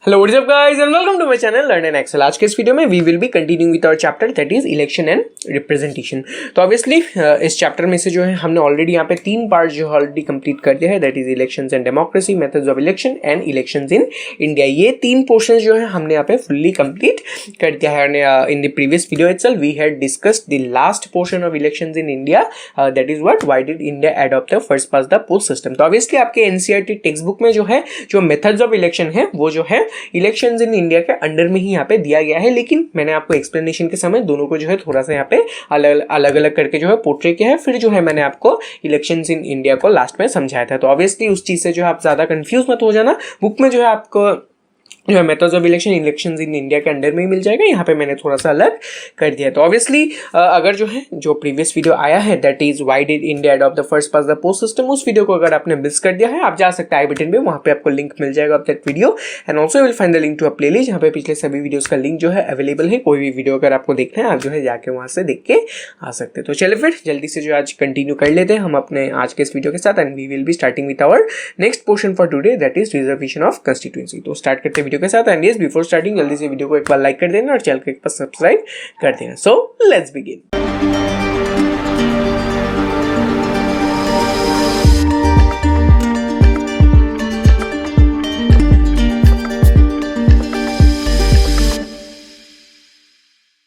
Hello, what is up guys and welcome to my channel Learn and Excel। आज के इस video में we will be continuing with our chapter that is election and representation। तो obviously इस chapter में से जो है हमने ऑलरेडी यहाँ पे 3 पार्ट जो ऑलरेडी कंप्लीट कर दिया है, that is elections and democracy, methods of election and elections in India। ये 3 पोर्शन जो है हमने यहाँ पे फुल्ली कंप्लीट कर दिया है। In the previous video itself we had discussed the last portion of elections in India, that is what why did India adopt the first past the post system। तो obviously आपके NCERT text book में जो है जो methods of election है वो जो है इलेक्शंस इन इंडिया के अंडर में ही यहाँ पे दिया गया है, लेकिन मैंने आपको एक्सप्लेनेशन के समय दोनों को जो है थोड़ा सा यहाँ पे अलग अलग करके जो है पोर्ट्रे किया है। फिर जो है मैंने आपको इलेक्शंस इन इंडिया को लास्ट में समझाया था। तो ऑब्वियसली उस चीज से जो है आप ज्यादा कंफ्यूज मत हो जाना। बुक में जो है आपको जो है methods of elections in India के अंडर में ही मिल जाएगा। यहाँ पे मैंने थोड़ा सा अलग कर दिया। तो ऑब्वियसली अगर जो है जो प्रीवियस वीडियो आया है that is why did India adopt the first past the post system, उस वीडियो को अगर आपने मिस कर दिया है आप जा सकते हैं आई बटन पे, वहाँ पे आपको लिंक मिल जाएगा of that video and also will find the link to a playlist जहाँ पे पिछले सभी वीडियोस का लिंक जो है अवेलेबल है। कोई भी वीडियो अगर आपको देखना है आप जो है जाके वहाँ से देख के आ सकते हैं। तो चलिए फिर जल्दी से जो आज कंटिन्यू कर लेते हैं हम अपने आज के इस वीडियो के साथ and we will be starting with our next portion for today that is reservation of constituency. तो स्टार्ट करते हैं वीडियो के साथ एंड यस बिफोर स्टार्टिंग जल्दी से वीडियो को एक बार लाइक कर देना और चैनल को एक बार सब्सक्राइब कर देना। So let's begin.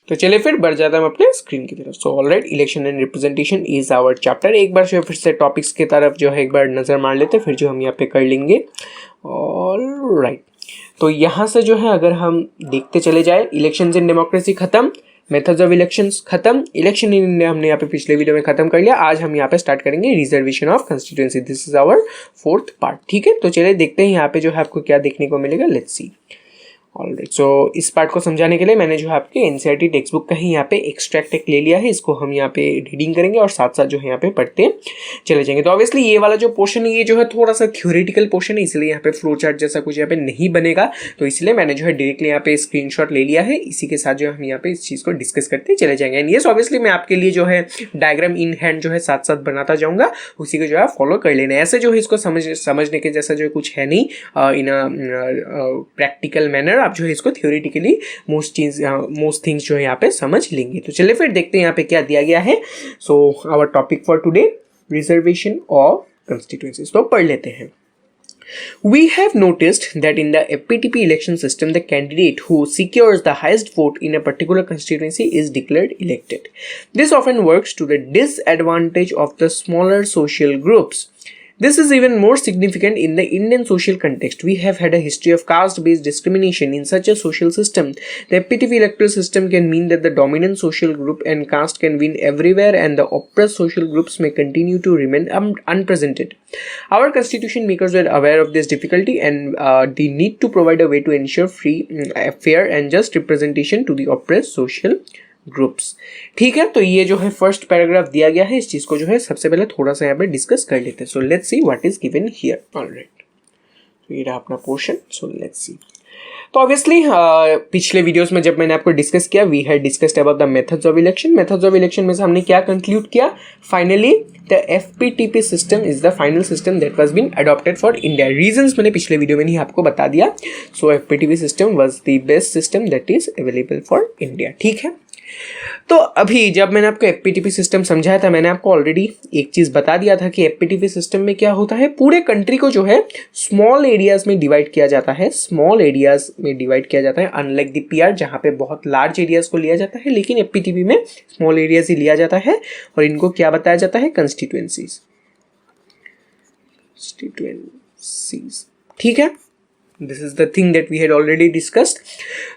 तो चलिए फिर बढ़ जाता है हम अपने स्क्रीन की तरफ। So alright, election and representation is our chapter. एक बार फिर से टॉपिक्स की तरफ जो है एक बार नजर मार लेते हैं, फिर जो हम यहाँ पे कर लेंगे। ऑलराइट, तो यहाँ से जो है अगर हम देखते चले जाए, इलेक्शंस इन डेमोक्रेसी खत्म, मेथड्स ऑफ इलेक्शंस खत्म, इलेक्शन इन इंडिया हमने यहाँ पे पिछले वीडियो में खत्म कर लिया। आज हम यहाँ पे स्टार्ट करेंगे reservation of constituency. This is our 4th part. ठीक है, तो चलिए देखते हैं यहाँ पे जो है आपको क्या देखने को मिलेगा। Let's see. ऑलराइट, सो इस पार्ट को समझाने के लिए मैंने जो है आपके एनसीईआरटी टेक्स्ट बुक का ही यहाँ पे एक्सट्रैक्ट एक ले लिया है। इसको हम यहाँ पे रीडिंग करेंगे और साथ साथ जो है यहाँ पे पढ़ते चले जाएंगे। तो ऑब्वियसली ये वाला जो पोर्शन है ये जो है थोड़ा सा थ्योरेटिकल पोर्शन है, इसलिए यहाँ पे फ्लो चार्ट जैसा कुछ यहाँ पे नहीं बनेगा। तो इसलिए मैंने जो है डायरेक्टली यहाँ पे स्क्रीनशॉट ले लिया है। इसी के साथ जो हम यहाँ पे इस चीज़ को डिस्कस करते चले जाएंगे। एंड यस ऑब्वियसली मैं आपके लिए जो है डायग्राम इन हैंड जो है साथ साथ बनाता जाऊँगा, उसी को जो है फॉलो कर लेना। ऐसे जो है इसको समझने के जैसा जो कुछ है नहीं इन प्रैक्टिकल मैनर। आप जो है इसको थ्योरेटिकली मोस्ट थिंग्स जो है यहाँ पे समझ लेंगे। तो चलिए फिर देखते हैं यहाँ पे क्या दिया गया है। So our topic for today reservation of constituencies. तो पढ़ लेते हैं। We have noticed that in the FPTP election system, the candidate who secures the highest vote in a particular constituency is declared elected. This often works to the disadvantage of the smaller social groups. This is even more significant in the Indian social context. We have had a history of caste-based discrimination in such a social system. The FPTP electoral system can mean that the dominant social group and caste can win everywhere and the oppressed social groups may continue to remain unrepresented. Our constitution makers were aware of this difficulty and the need to provide a way to ensure free, fair and just representation to the oppressed social groups. ठीक है, तो ये जो है first paragraph दिया गया है। इस चीज को जो है सबसे पहले थोड़ा सा यहाँ पे डिस्कस कर लेते हैं। So let's see what is given here. Alright, तो ये रहा अपना पोर्शन। So let's see. तो ऑब्वियसली पिछले वीडियोस में जब मैंने आपको डिस्कस किया we had discussed about the methods of election. Methods of election में से हमने क्या कंक्लूड किया? Finally the FPTP system is the final system that was been adopted for India. Reasons मैंने पिछले वीडियो में ही आपको बता दिया। So FPTP system was the best system that is available for India. ठीक है, तो अभी जब मैंने आपको FPTP सिस्टम समझाया था मैंने आपको ऑलरेडी एक चीज बता दिया था कि FPTP सिस्टम में क्या होता है, पूरे कंट्री को जो है स्मॉल एरियाज में डिवाइड किया जाता है। स्मॉल एरियाज में डिवाइड किया जाता है, अनलाइक द PR जहां पे बहुत लार्ज एरियाज को लिया जाता है, लेकिन FPTP में स्मॉल एरियाज ही लिया जाता है और इनको क्या बताया जाता है? कंस्टिट्यूएंसीज। ठीक है, this is the thing that we had already discussed.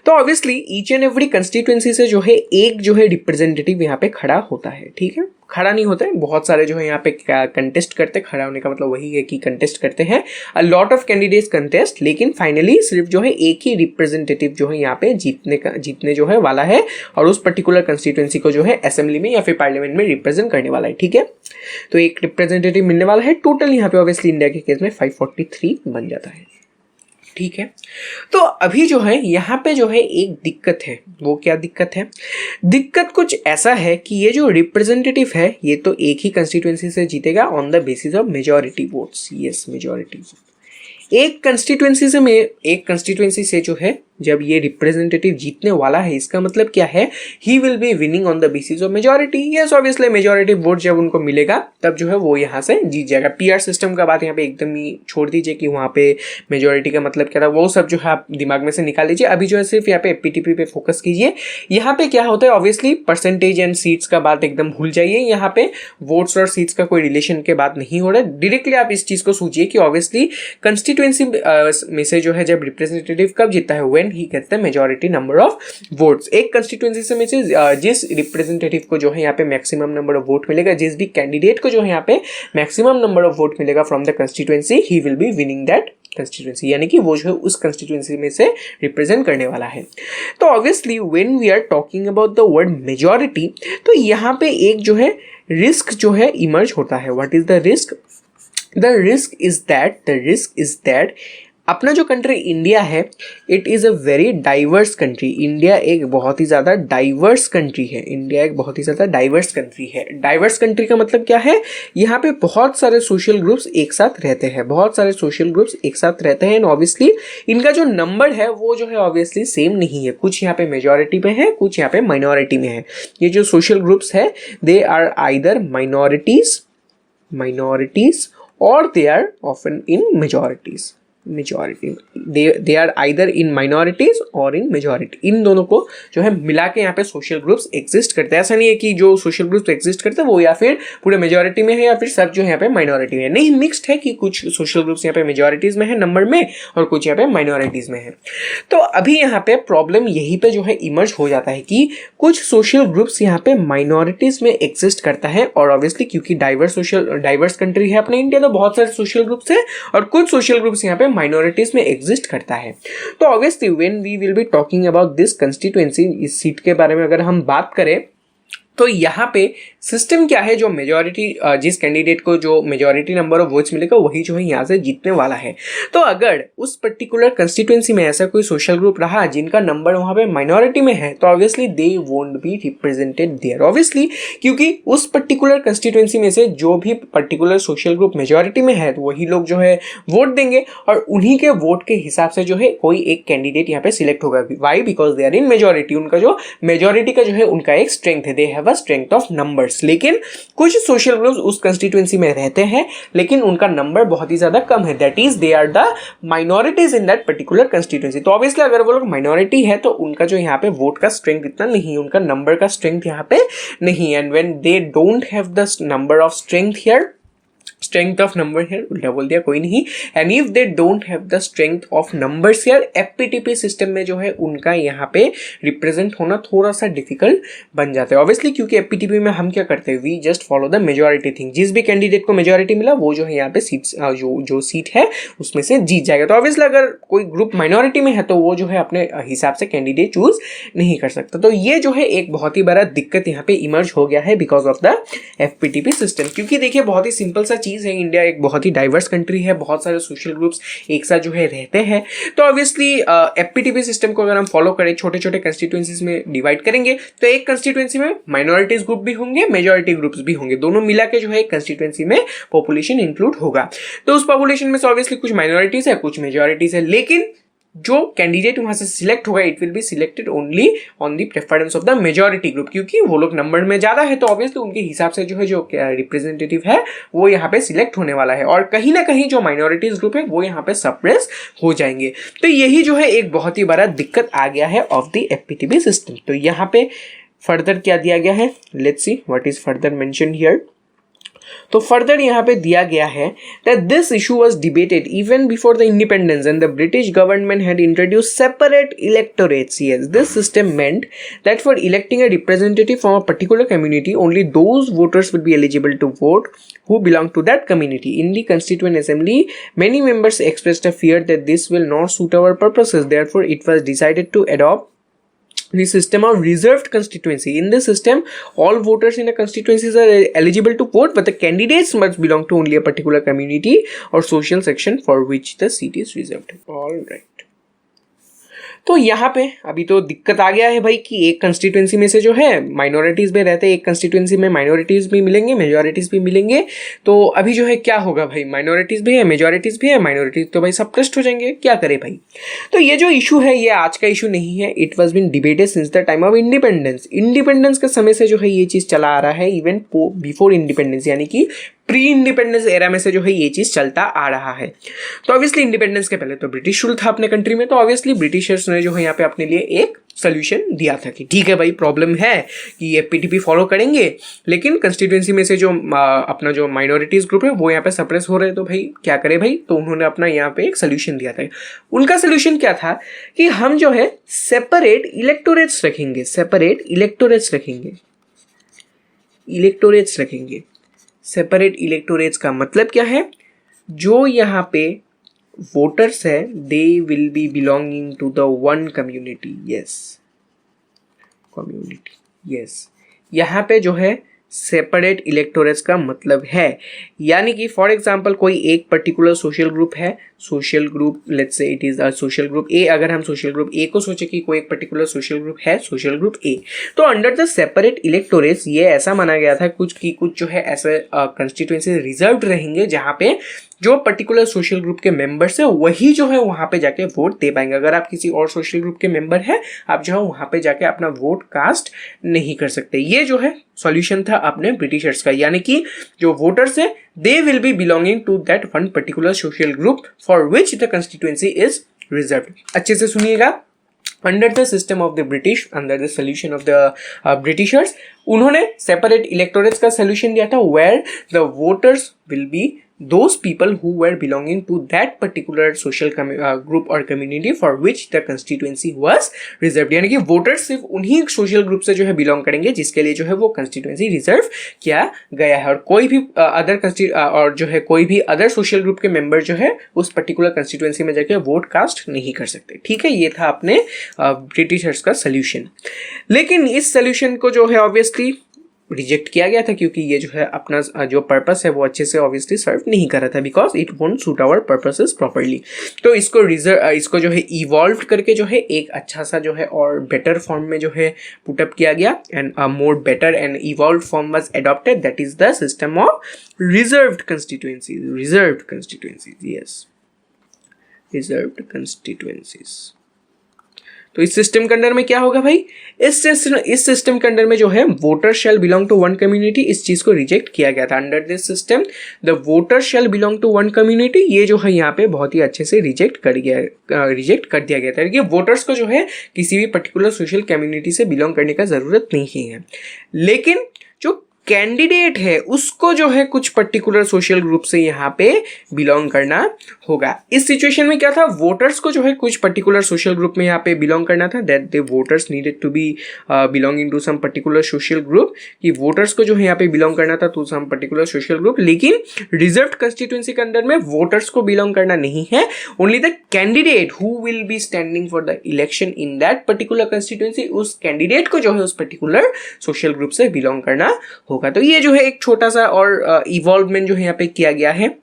तो obviously each and every constituency से जो है एक जो है रिप्रेजेंटेटिव यहाँ पे खड़ा होता है। ठीक है, खड़ा नहीं होता है, बहुत सारे जो है यहाँ पे कंटेस्ट करते हैं। खड़ा होने का मतलब वही है कि कंटेस्ट करते हैं। A lot of candidates contest, लेकिन फाइनली सिर्फ जो है एक ही रिप्रेजेंटेटिव जो है यहाँ पे जीतने जो है वाला है और उस पर्टिकुलर कंस्टिट्यूएंसी को जो है असेंबली में या फिर पार्लियामेंट में रिप्रेजेंट करने वाला है। ठीक है, तो एक रिप्रेजेंटेटिव मिलने वाला है। टोटल यहाँ पे ऑब्वियसली इंडिया के केस में 543 बन जाता है। ठीक है, तो अभी जो है यहाँ पे जो है एक दिक्कत है। वो क्या दिक्कत है? दिक्कत कुछ ऐसा है कि ये जो रिप्रेजेंटेटिव है ये तो एक ही कंस्टिट्यूएंसी से जीतेगा on the basis of majority votes. Yes, majority. एक कंस्टिट्यूएंसी से जो है जब ये रिप्रेजेंटेटिव जीतने वाला है, इसका मतलब क्या है, he will be winning on the basis of majority. Yes obviously majority vote जब उनको मिलेगा तब जो है वो यहाँ से जीत जाएगा। पीआर सिस्टम का बात यहाँ पे एकदम ही छोड़ दीजिए कि वहाँ पे मेजोरिटी का मतलब क्या था, वो सब जो है आप दिमाग में से निकाल लीजिए। अभी जो है सिर्फ यहाँ पे एपीटीपी पे फोकस कीजिए। यहाँ पे क्या होता है, ऑब्वियसली परसेंटेज एंड सीट्स का बात एकदम भूल जाइए। यहाँ पे वोट्स और सीट्स का कोई रिलेशन के बात नहीं हो रहा है। डायरेक्टली आप इस चीज को सोचिए कि ऑब्वियसली कंस्टिट्यूएंसी में से जो है जब रिप्रेजेंटेटिव कब जीता है, when he gets the majority number of votes. एक कंस्टिट्यूएंसी से में से जिस रिप्रेजेंटेटिव को जो है यहाँ पे मैक्सिमम नंबर ऑफ वोट मिलेगा, जिस भी कैंडिडेट को जो है यहाँ पे मैक्सिमम नंबर ऑफ वोट मिलेगा from the constituency, he will be winning that constituency, यानी कि वो जो है उस कंस्टिट्यूएंसी में से रिप्रेजेंट करने वाला है। तो obviously when we are talking about the word majority, तो यहाँ पे एक जो है रिस्क जो है इमर्ज होता है। What is the risk? The risk is that अपना जो कंट्री इंडिया है, it is a very diverse country. India एक बहुत ही ज़्यादा डाइवर्स कंट्री है। डाइवर्स कंट्री का मतलब क्या है, यहाँ पे बहुत सारे सोशल ग्रुप्स एक साथ रहते हैं एंड ऑब्वियसली इनका जो नंबर है वो जो है ऑब्वियसली सेम नहीं है। कुछ यहाँ पे मेजॉरिटी में है, कुछ यहाँ पे माइनॉरिटी में है। ये जो सोशल ग्रुप्स है, दे आर आइदर माइनॉरिटीज और they are often in majority, they are either in minorities और in majority। इन दोनों को जो है मिला के यहाँ पे सोशल ग्रुप्स एग्जिस्ट करते हैं। ऐसा नहीं है कि जो सोशल ग्रुप्स एग्जिस्ट करते हैं वो या फिर पूरे मेजॉरिटी में है या फिर सब जो है यहाँ पे माइनॉरिटी में है। नहीं, मिक्स्ड है कि कुछ सोशल ग्रुप्स यहाँ पे मेजॉरिटीज में है नंबर में और कुछ यहाँ पे माइनॉरिटीज में है। तो अभी यहाँ पे प्रॉब्लम यही पे जो है इमर्ज हो जाता है कि कुछ सोशल ग्रुप्स यहाँ पे माइनॉरिटीज में एग्जिस्ट करता है और ऑब्वियसली क्योंकि डाइवर्स कंट्री है अपने इंडिया, तो बहुत सारे सोशल ग्रुप्स है और कुछ सोशल ग्रुप्स यहाँ पे माइनॉरिटीज में एग्जिस्ट करता है। तो obviously when we will be talking about this constituency, इस सीट के बारे में अगर हम बात करें तो यहाँ पे सिस्टम क्या है, जो मेजॉरिटी जिस कैंडिडेट को जो मेजॉरिटी नंबर ऑफ वोट्स मिलेगा वही जो है यहाँ से जीतने वाला है। तो अगर उस पर्टिकुलर कंस्टिट्यूएंसी में ऐसा कोई सोशल ग्रुप रहा जिनका नंबर वहाँ पे माइनॉरिटी में है, तो obviously they won't be represented there. Obviously क्योंकि उस पर्टिकुलर कंस्टिट्यूएंसी में से जो भी पर्टिकुलर सोशल ग्रुप मेजॉरिटी में है, तो वही लोग जो है वोट देंगे और उन्हीं के वोट के हिसाब से जो है कोई एक कैंडिडेट यहाँ पे सिलेक्ट होगा। Why? Because they are in majority. उनका जो मेजॉरिटी का जो है उनका एक स्ट्रेंथ है, they have a strength of numbers. लेकिन कुछ सोशल ग्रुप्स उस कंस्टिट्यूएंसी में रहते हैं लेकिन उनका नंबर बहुत ही ज्यादा कम है, that is they are the minorities in that particular constituency. तो ऑब्वियसली अगर वो लोग माइनॉरिटी है तो उनका जो यहाँ पे वोट का स्ट्रेंथ इतना नहीं, उनका नंबर का स्ट्रेंथ यहाँ पे नहीं। And when they don't have the number of strength of number here, उल्टा बोल दिया, कोई नहीं। And if they don't have the strength of numbers here, FPTP system में जो है उनका यहाँ पे रिप्रेजेंट होना थोड़ा सा डिफिकल्ट बन जाता है। ऑब्वियसली क्योंकि एफपीटीपी में हम क्या करते हैं, we just follow the majority thing. जिस भी कैंडिडेट को मेजॉरिटी मिला वो जो है यहाँ पे सीट्स जो सीट है उसमें से जीत जाएगा। तो ऑब्वियसली अगर कोई ग्रुप माइनॉरिटी में है तो वो जो है अपने हिसाब से कैंडिडेट चूज नहीं कर सकता। तो ये जो है एक बहुत ही बड़ा दिक्कत यहाँ पे इमर्ज हो गया है because of the FPTP system. क्योंकि देखिए बहुत ही सिंपल सा चीज है, इंडिया एक बहुत ही डाइवर्स कंट्री है, बहुत सारे सोशल ग्रुप्स एक साथ जो है रहते हैं। तो ऑब्वियसली एफपीटीपी सिस्टम को अगर हम फॉलो करें, छोटे छोटे कंस्टिट्यूएंसीज में डिवाइड करेंगे तो एक कंस्टिट्यूएंसी में माइनॉरिटीज ग्रुप भी होंगे, मेजॉरिटी ग्रुप्स भी होंगे, दोनों मिला के जो है एक कंस्टिट्यूएंसी में पॉपुलेशन इंक्लूड होगा। तो उस पॉपुलेशन में से ऑब्वियसली कुछ माइनॉरिटीज है, कुछ मेजॉरिटीज है, लेकिन जो कैंडिडेट वहां से सिलेक्ट होगा it will be selected only on the preference of the majority group, क्योंकि वो लोग नंबर में ज्यादा है तो ऑब्वियसली उनके हिसाब से जो है जो रिप्रेजेंटेटिव है वो यहाँ पे सिलेक्ट होने वाला है और कहीं ना कहीं जो माइनॉरिटीज ग्रुप है वो यहाँ पे सप्रेस हो जाएंगे। तो यही जो है एक बहुत ही बड़ा दिक्कत आ गया है ऑफ द एफपीटीपी सिस्टम। तो यहाँ पे फर्दर क्या दिया गया है, let's see what is further mention here. तो फर्दर यहाँ पे दिया गया है that this issue was debated even before the independence and the British government had introduced separate electorates. Yes, this system meant that for electing a representative from a particular community, only those voters would be eligible to vote who belong to that community. In the Constituent Assembly, many members expressed a fear that this will not suit our purposes. Therefore, it was decided to adopt the system of reserved constituency. In this system, all voters in a constituencies are eligible to vote, but the candidates must belong to only a particular community or social section for which the seat is reserved. All right. तो यहाँ पे अभी तो दिक्कत आ गया है भाई कि एक कंस्टिट्यूंसी में से जो है माइनॉरिटीज़ में रहते हैं, एक कंस्टिट्यूंसी में माइनॉरिटीज़ भी मिलेंगे, मेजॉरिटीज़ भी मिलेंगे। तो अभी जो है क्या होगा भाई, माइनॉरिटीज़ भी है, मेजॉरिटीज़ भी है, माइनॉरिटीज़ तो भाई सप्रेस्ड हो जाएंगे, क्या करे भाई। तो ये जो इशू है ये आज का इशू नहीं है, it was been debated since the time of independence. Independence के समय से जो है ये चीज़ चला आ रहा है, इवन बिफोर इंडिपेंडेंस यानी कि प्री इंडिपेंडेंस एरा में से जो है ये चीज़ चलता आ रहा है। तो ऑब्वियसली इंडिपेंडेंस के पहले तो ब्रिटिश रूल था अपने कंट्री में, तो ऑब्वियसली ब्रिटिशर्स ने जो है यहाँ पे अपने लिए एक सोल्यूशन दिया था कि ठीक है भाई प्रॉब्लम है कि ये पीटीपी फॉलो करेंगे, लेकिन कंस्टिट्यूंसी में से जो अपना जो माइनॉरिटीज़ ग्रुप है वो यहाँ पे सप्रेस हो रहे हैं, तो भाई क्या करे भाई। तो उन्होंने अपना यहाँ पे एक सोल्यूशन दिया था। उनका सोल्यूशन क्या था कि हम जो है सेपरेट इलेक्टोरेट्स रखेंगे, सेपरेट इलेक्टोरेट्स रखेंगे, इलेक्टोरेट्स रखेंगे। सेपरेट इलेक्टोरेट्स का मतलब क्या है, जो यहाँ पे वोटर्स है they will be belonging to the one community, yes community, yes. यहाँ पे जो है सेपरेट इलेक्टोरेट्स का मतलब है, यानी कि फॉर एग्जांपल कोई एक पर्टिकुलर सोशल ग्रुप है, social group let's say it is a social group A. अगर हम सोशल ग्रुप ए को सोचे कि कोई एक पर्टिकुलर सोशल ग्रुप है, सोशल ग्रुप ए, तो अंडर द सेपरेट इलेक्टोरेट्स ये ऐसा माना गया था कुछ जो है ऐसे कंस्टिट्यूएंसी रिजर्व्ड रहेंगे जहाँ पे जो पर्टिकुलर सोशल ग्रुप के मेंबर्स है वही जो है वहाँ पे जाके वोट दे पाएंगे। अगर आप किसी और सोशल ग्रुप के मेंबर है, आप जो है वहाँ पे जाके अपना वोट कास्ट नहीं कर सकते। ये जो है सॉल्यूशन था अपने ब्रिटिशर्स का, यानी कि जो वोटर्स है they will be belonging to that one particular social group for which the constituency is reserved. अच्छे से सुनिएगा, under the system of the British, under the solution of the britishers, उन्होंने सेपरेट इलेक्टोरेट्स का solution दिया था where the voters will be those people who were belonging to that particular social group or community for which the constituency was reserved। यानी कि voters सिर्फ उन्हीं social group से जो है बिलोंग करेंगे जिसके लिए जो है वो कंस्टिट्यूएंसी रिजर्व किया गया है, और कोई भी और जो है कोई भी अदर सोशल ग्रुप के मेंबर जो है उस पर्टिकुलर कंस्टिट्यूएंसी में जाके वोट कास्ट नहीं कर सकते। ठीक है, ये था अपने ब्रिटिशर्स का सोल्यूशन। लेकिन इस सोल्यूशन को जो है ऑब्वियसली रिजेक्ट किया गया था, क्योंकि ये जो है अपना जो पर्पस है वो अच्छे से ऑब्वियसली सर्व नहीं कर रहा था, because it won't suit our purposes properly. तो इसको जो है इवॉल्व करके जो है एक अच्छा सा जो है और बेटर फॉर्म में जो है पुटअप किया गया, and more better and evolve form was adopted, that is the system of reserved constituencies, reserved constituencies, yes reserved constituencies. तो इस सिस्टम के अंडर में क्या होगा भाई, इस सिस्टम के अंडर में जो है voter shall belong to one community, इस चीज को रिजेक्ट किया गया था। Under this system the voter shall belong to one community, ये जो है यहाँ पे बहुत ही अच्छे से रिजेक्ट कर दिया गया था कि वोटर्स को जो है किसी भी पर्टिकुलर सोशल कम्युनिटी से बिलोंग करने का जरूरत नहीं है, लेकिन जो कैंडिडेट है उसको जो है कुछ पर्टिकुलर सोशल ग्रुप से यहाँ पे बिलोंग करना होगा। इस सिचुएशन में क्या था, वोटर्स को जो है कुछ पर्टिकुलर सोशल ग्रुप में यहाँ पे बिलोंग करना था, that the voters needed to be belonging to some particular social group, कि वोटर्स को जो है यहाँ पे बिलोंग करना था to some particular social group. लेकिन रिजर्व्ड कंस्टिट्यूएंसी के अंदर में वोटर्स को बिलोंग करना नहीं है, only the candidate who will be standing for the election in that particular constituency, उस कैंडिडेट को जो है उस पर्टिकुलर सोशल ग्रुप से बिलोंग करना होगा। तो ये जो है एक छोटा सा और इवॉल्वमेंट जो है यहाँ पे किया गया है,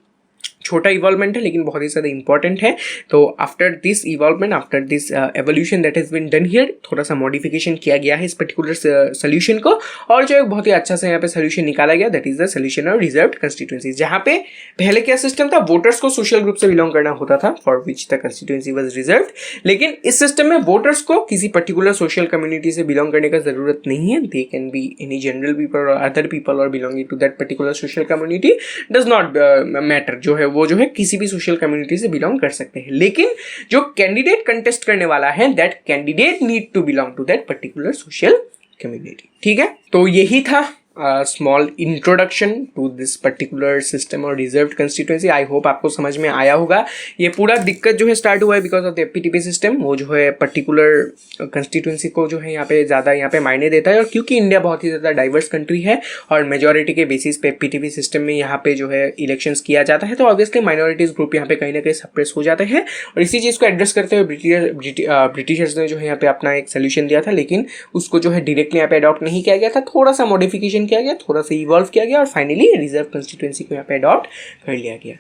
छोटा इवॉल्वमेंट है लेकिन बहुत ही ज़्यादा इंपॉर्टेंट है। तो after this involvement, after this evolution that has been done here, थोड़ा सा मॉडिफिकेशन किया गया है इस पर्टिकुलर सोल्यूशन को, और जो एक बहुत ही अच्छा सा यहाँ पे सोल्यूशन निकाला गया, that is the solution of reserved constituencies. जहाँ पे पहले क्या सिस्टम था, वोटर्स को सोशल ग्रुप से बिलोंग करना होता था for which the constituency was reserved, लेकिन इस सिस्टम में वोटर्स को किसी पर्टिकुलर सोशल कम्युनिटी से बिलोंग करने का जरूरत नहीं है, they can be any general people और अदर पीपल और belonging to that particular social community, does not matter, जो है वो जो है किसी भी सोशल कम्युनिटी से बिलोंग कर सकते हैं। लेकिन जो कैंडिडेट कंटेस्ट करने वाला है, that candidate need to belong to that particular social community. ठीक है, तो यही था small introduction to this particular system और रिजर्व्ड कंस्टिट्यूएंसी। आई होप आपको समझ में आया होगा। ये पूरा दिक्कत जो है स्टार्ट हुआ है बिकॉज ऑफ द एपीटीपी सिस्टम, वो जो है पर्टिकुलर कंस्टिट्यूएंसी को जो है यहाँ पे ज़्यादा यहाँ पे मायने देता है, और क्योंकि इंडिया बहुत ही ज़्यादा डाइवर्स कंट्री है और मेजोरिटी के बेसिस पे एपीटीपी सिस्टम में यहाँ पे जो है इलेक्शंस किया जाता है, तो ऑब्वियसली माइनॉरिटीज़ ग्रुप यहाँ पे कहीं ना कहीं सप्रेस हो जाते हैं। और इसी चीज़ को एड्रेस करते हुए ब्रिटिशर्स ने जो है यहाँ पे अपना एक सोल्यूशन दिया था, लेकिन उसको जो है डायरेक्टली यहाँ पे अडॉप्ट नहीं किया गया था, थोड़ा सा मॉडिफिकेशन किया गया, थोड़ा सा इवॉल्व किया गया, और फाइनली रिजर्व कंस्टिट्यूएंसी को यहाँ पे अडॉप्ट कर लिया गया।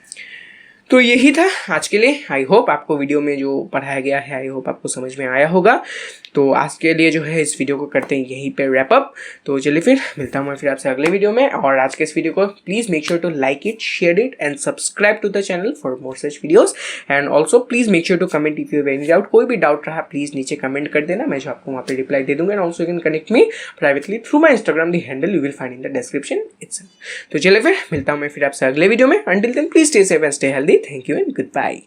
तो यही था आज के लिए। आई होप आपको वीडियो में जो पढ़ाया गया है आई होप आपको समझ में आया होगा। तो आज के लिए जो है इस वीडियो को करते हैं यहीं पे रैप अप। तो चलिए फिर मिलता हूँ मैं फिर आपसे अगले वीडियो में। और आज के इस वीडियो को please make sure to like it, share it and subscribe to the channel for more such videos. And also please make sure to comment if you have any doubt. कोई भी doubt रहा please नीचे comment कर देना, मैं जो आपको वहाँ पे रिप्लाई दे दूंगा। And also you can connect me privately through my Instagram, the handle you will find in the description itself. तो चलिए फिर मिलता हूँ मैं फिर आपसे अगले वीडियो में। Until then please stay safe and stay healthy. Thank you and good bye.